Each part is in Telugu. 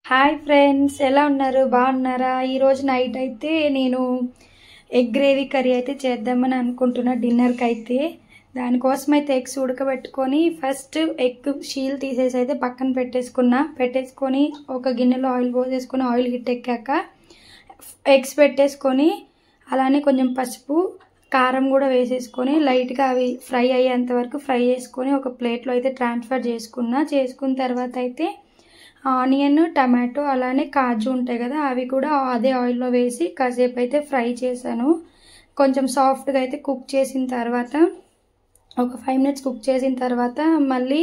హాయ్ ఫ్రెండ్స్, ఎలా ఉన్నారు? బాగున్నారా? ఈరోజు నైట్ అయితే నేను ఎగ్ గ్రేవీ కర్రీ అయితే చేద్దామని అనుకుంటున్నా డిన్నర్కి అయితే. దానికోసం అయితే ఎగ్స్ ఉడకబెట్టుకొని ఫస్ట్ ఎగ్ షీల్ తీసేసి అయితే పక్కన పెట్టేసుకొని ఒక గిన్నెలో ఆయిల్ పోసేసుకొని ఆయిల్ హిట్ ఎక్కాక ఎగ్స్ పెట్టేసుకొని అలానే కొంచెం పసుపు కారం కూడా వేసేసుకొని లైట్గా అవి ఫ్రై అయ్యేంత వరకు ఫ్రై చేసుకొని ఒక ప్లేట్లో అయితే ట్రాన్స్ఫర్ చేసుకున్న తర్వాత అయితే ఆనియన్, టమాటో అలానే కాజు ఉంటాయి కదా, అవి కూడా అదే ఆయిల్లో వేసి కాసేపు అయితే ఫ్రై చేశాను. కొంచెం సాఫ్ట్గా అయితే కుక్ చేసిన తర్వాత ఒక 5 minutes కుక్ చేసిన తర్వాత మళ్ళీ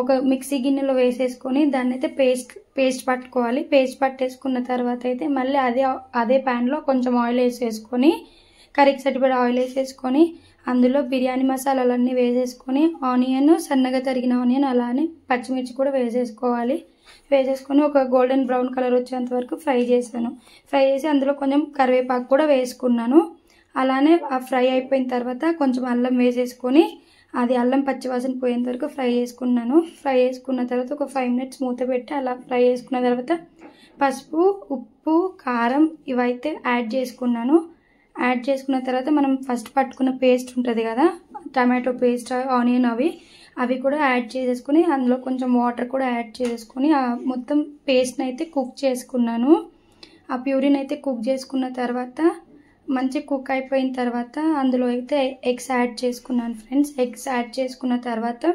ఒక మిక్సీ గిన్నెలో వేసేసుకొని దాన్ని అయితే పేస్ట్ పట్టుకోవాలి. పేస్ట్ పట్టేసుకున్న తర్వాత అయితే మళ్ళీ అదే ప్యాన్లో కొంచెం ఆయిల్ వేసేసుకొని కర్రీకి సరిపడా ఆయిల్ వేసేసుకొని అందులో బిర్యానీ మసాలాలన్నీ వేసేసుకొని ఆనియన్, సన్నగా తరిగిన ఆనియన్ అలానే పచ్చిమిర్చి కూడా వేసేసుకొని ఒక గోల్డెన్ బ్రౌన్ కలర్ వచ్చేంత వరకు ఫ్రై చేసి అందులో కొంచెం కరివేపాకు కూడా వేసుకున్నాను. అలానే ఆ ఫ్రై అయిపోయిన తర్వాత కొంచెం అల్లం వేసేసుకొని అది అల్లం పచ్చివాసన పోయేంత వరకు ఫ్రై చేసుకున్న తర్వాత ఒక 5 minutes మూత పెట్టి అలా ఫ్రై చేసుకున్న తర్వాత పసుపు, ఉప్పు, కారం ఇవైతే యాడ్ చేసుకున్న తర్వాత మనం ఫస్ట్ పట్టుకున్న పేస్ట్ ఉంటుంది కదా, టమాటో పేస్ట్, ఆనియన్ అవి కూడా యాడ్ చేసేసుకుని అందులో కొంచెం వాటర్ కూడా యాడ్ చేసుకొని ఆ మొత్తం పేస్ట్ని అయితే కుక్ చేసుకున్నాను. ఆ ప్యూరీని అయితే కుక్ చేసుకున్న తర్వాత మంచి కుక్ అయిపోయిన తర్వాత అందులో అయితే ఎగ్స్ యాడ్ చేసుకున్నాను ఫ్రెండ్స్. ఎగ్స్ యాడ్ చేసుకున్న తర్వాత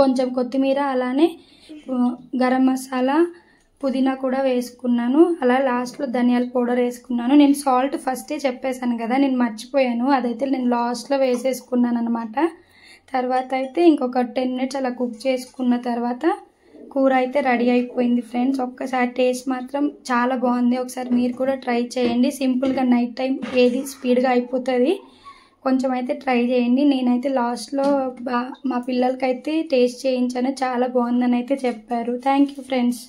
కొంచెం కొత్తిమీర అలానే గరం మసాలా, పుదీనా కూడా వేసుకున్నాను. అలా లాస్ట్లో ధనియాల పౌడర్ వేసుకున్నాను. నేను సాల్ట్ ఫస్టే చెప్పేశాను కదా, నేను మర్చిపోయాను. అదైతే నేను లాస్ట్లో వేసేసుకున్నాను అనమాట. తర్వాత అయితే ఇంకొక 10 minutes అలా కుక్ చేసుకున్న తర్వాత కూర అయితే రెడీ అయిపోయింది ఫ్రెండ్స్. ఒక్కసారి టేస్ట్ మాత్రం చాలా బాగుంది. ఒకసారి మీరు కూడా ట్రై చేయండి. సింపుల్గా నైట్ టైం ఏది స్పీడ్గా అయిపోతుంది. కొంచెం అయితే ట్రై చేయండి. నేనైతే లాస్ట్లో మా పిల్లలకైతే టేస్ట్ చేయించాను, చాలా బాగుందని అయితే చెప్పారు. Thank you friends.